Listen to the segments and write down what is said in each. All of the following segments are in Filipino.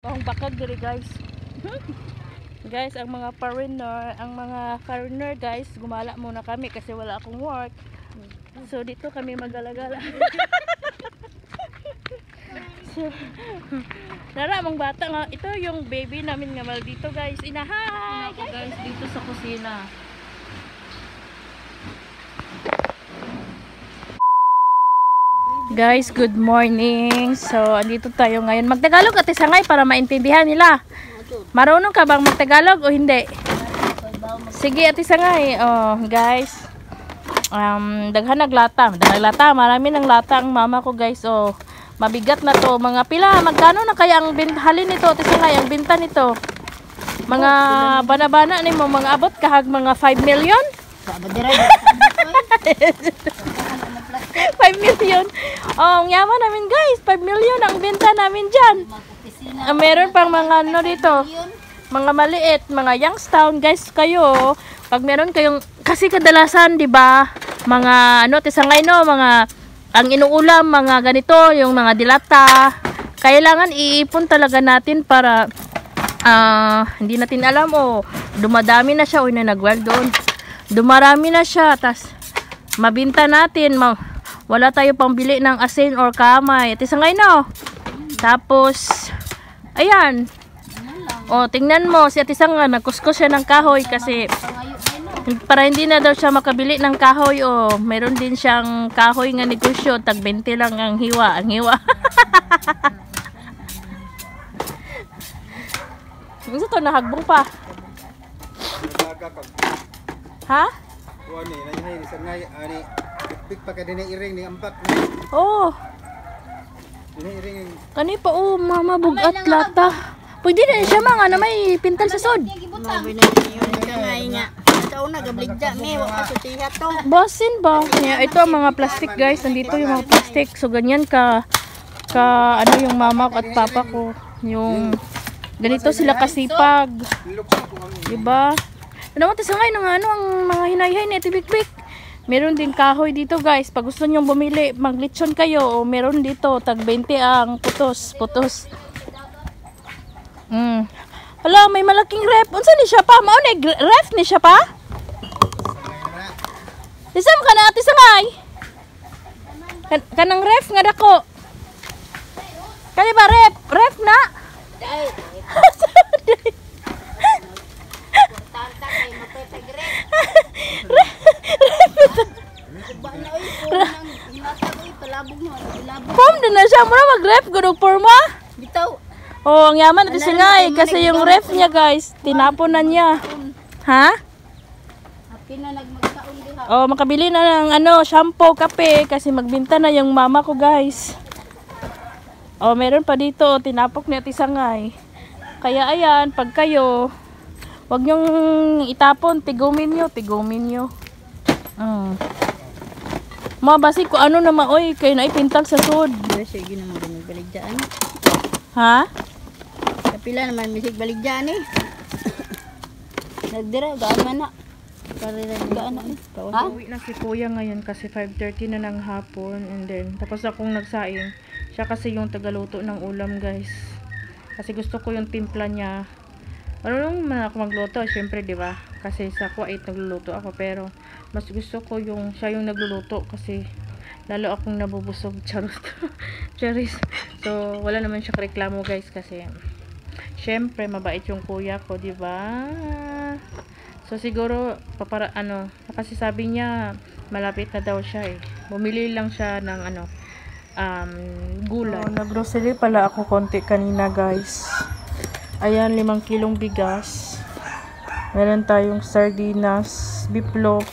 Bahong bakag diri guys. Guys, ang mga foreigner guys, gumala muna kami kasi wala akong work. So dito kami magalagala. So, nara mong bata nga, ito yung baby namin nga mal dito guys. Inahay guys dito sa kusina. Guys, good morning. So, andito tayo ngayon. Magtagalog at isangay para maintindihan nila. Marunong ka bang magtagalog o hindi? Sige, at isangay. Oh, guys. Daghan naglata. Marami ng lata ang mama ko, guys. Oh, mabigat na to. Mga pila. Magkano na kaya ang halin nito? At isangay, ang binta nito. Mga bana-bana ni mo. Mga abot kahag mga 5 million? 5 million. Oh, ang yaman namin guys. 5 million ang benta namin dyan. Meron pang mga ano dito. Mga maliit, mga Youngstown guys kayo. Pag meron kayong, kasi kadalasan 'di ba? Mga ano tisangay no, mga ang inuulam, mga ganito, yung mga dilata. Kailangan iipon talaga natin para hindi natin alam dumadami na siya o nagwag doon. Dumarami na siya, tas mabinta natin, wala tayo pambili ng asin or kamay. At isangay no. Tapos ayan. O tingnan mo si Ate Sanga, nagkuskus siya ng kahoy kasi para hindi na daw siya makabili ng kahoy. O meron din siyang kahoy nga negosyo, tag 20 lang ang hiwa, Ano to, nahagbong pa? Ha? Ani, nanyahay ni sangay ani pik pa ka dinay iring ni ampak. Oh. Dinay iring. Kani pa mama bugat lata. Pwede na siya mga na may pintal sa sod. Basin ba? Yeah, ito ang mga plastic guys. Nandito yung mga plastic. So ganyan ka ano yung mama ko at papa ko. Yung ganito sila kasipag. Diba? Ano mo tisangay ng ano ang mga hinayhay ni Ate Bikbik. Meron din kahoy dito guys. Pag gusto niyo bumili, maglitsyon kayo. O meron dito tag 20 ang putos. Hala, may malaking ref. Unsa ni siya pa? Mao ni ref ni siya pa? Isam ka na Ate Sangay. Kanang ref nga dako. Kani ba ref? Ref na? Pom din na siya. Muna mag-ref. Gudog porma. Oh, ang yaman natin siya nga kasi yung ref niya guys, tinapon na niya. Ha? Oh, makabili na ng ano, shampoo, kape kasi magbinta na yung mama ko guys. Oh, meron pa dito, tinapok ni Ate Sangay. Kaya ayan, pag kayo, wag nyong itapon, tigumin nyo. Mabasi ko ano naman, oy, kayo na ipintal sa sud. Sige naman magbaligdaan. Ha? Kapila naman misig baligdaan eh. Nagdira, gaan man na. Gaan na. Ha? Uwi na si Kuya ngayon kasi 5:30 na ng hapon and then tapos akong nagsaing. Siya kasi yung tagaluto ng ulam guys. Kasi gusto ko yung timpla niya. Marunong man ako magluto, syempre, di ba? Kasi sa Kuwait nagluluto ako pero mas gusto ko yung siya yung nagluluto kasi lalo akong nabubusog, charot. Charis. So wala naman siya reklamo guys kasi syempre mabait yung kuya ko, di ba? So siguro kasi sabi niya malapit na daw siya eh. Bumili lang siya ng gulay. So, nag-grocery pala ako konti kanina guys. Ayan, 5 kilong bigas. Meron tayong sardinas, biplop,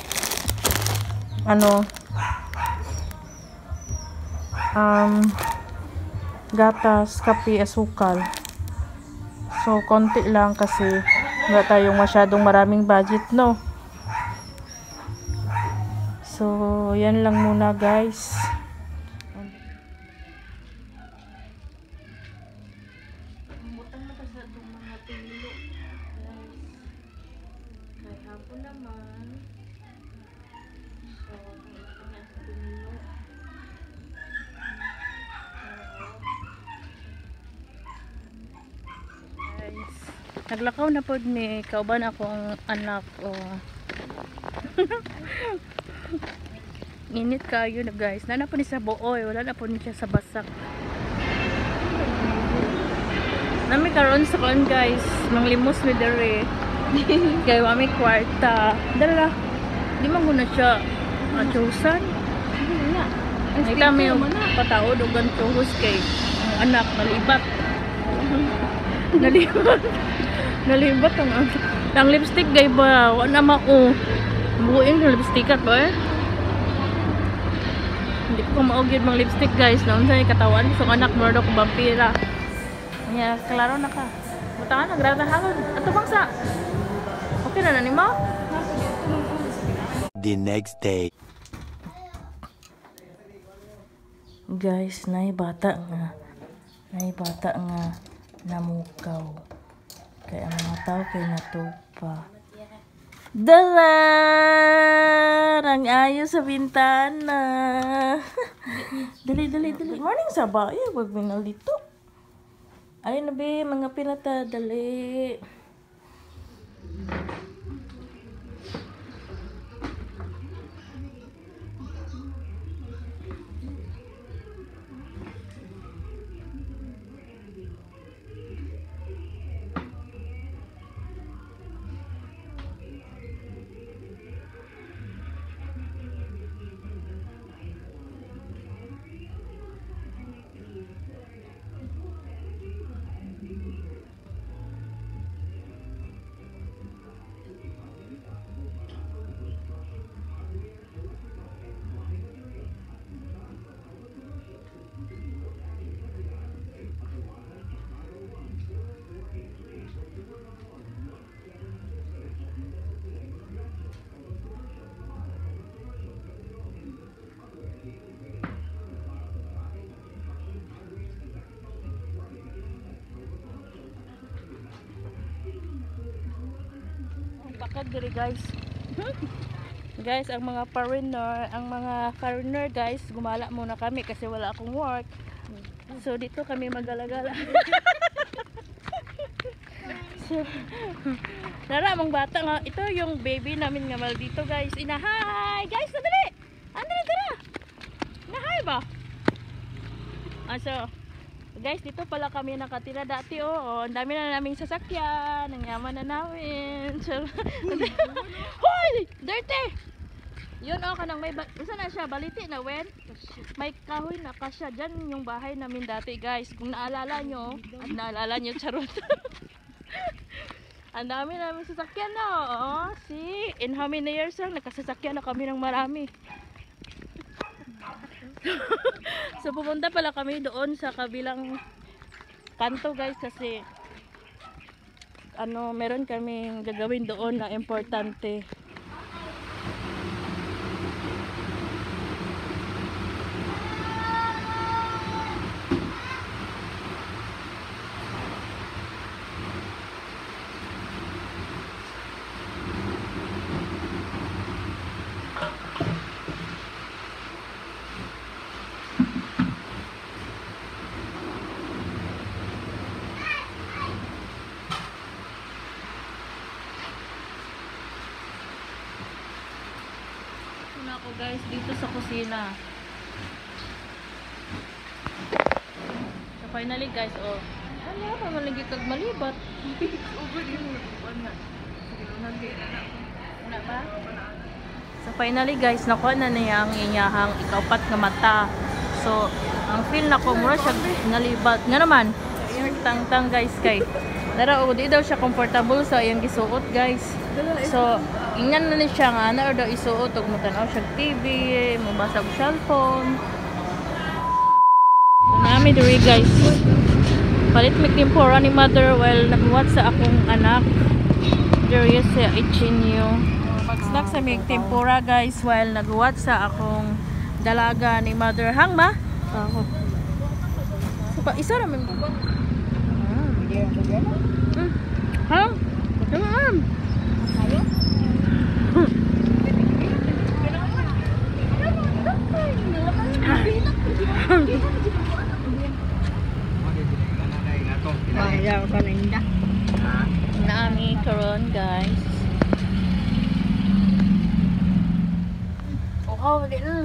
gatas, kape, asukal. So, konti lang kasi wala tayong masyadong maraming budget, no? So, yan lang muna guys. Naglakaw na pod mi kauban akong anak o. Init kayo na guys. Nana po ni sa buoy, wala na po ni siya sa basak. Nami karon sa kon guys, manglimos mi dere. Kay wa mi kwarta. Dala. Di man guna siya achusan. Ita mi pataod og gan tuhos kay ang anak nalibat. Nalibat ang lipstick gay ba wala mao buin ng lipstick at ba hindi ko maugid mga lipstick guys na unsa ni katawan so anak mo do ko vampira nya klaro na ka butangan nagrata halon ato bang sa okay na ni mo the next day. Guys nay bata nga namukaw kay ang mga tao kay natupa. Dalan! Ang ayos sa bintana. Dali. Morning Saba. Ay, wag minal dito. Ay na be, mga pinata. Dali. Bakag diri guys. Guys, ang mga foreigner guys, gumala muna kami kasi wala akong work. So dito kami magalagala. So, nara mong bata nga, ito yung baby namin nga mal dito guys. Inahay! Guys, dali! Andra! Inahay ba? So, guys, dito pala kami nakatira dati ang dami na naming sasakyan, ang yaman na namin. So, hoy! Dirty! Yun kanang may usa na siya, baliti na wen. May kahoy na kasya dyan yung bahay namin dati guys. Kung naalala nyo, charot. Ang dami namin sasakyan na see, in how many years lang nakasasakyan na kami ng marami. So pupunta pala kami doon sa kabilang kanto guys kasi meron kaming gagawin doon na importante. Ako guys dito sa kusina. So finally guys, wala pa malagi kag malibat. So finally guys, nakuha na niya ang inyahang ikaupat nga mata. So ang feel na ko mura siya nalibat. Nga naman, tang guys kay nara di daw siya comfortable sa iyang gisuot guys. So ingnan na ni siya nga na daw isuot og mutanaw siya TV, mabasa og cellphone. So nami diri guys. Palit mi tempura ni mother while nagbuhat sa akong anak. Diri sa Ichinyo. Mag-snack sa mig tempura guys while nagbuhat sa akong dalaga ni mother. Hang ma? Ako. So pa isa ra mi bubak. Hang? Come Ayaw ka na inda. Nami karon guys. Oh, di na.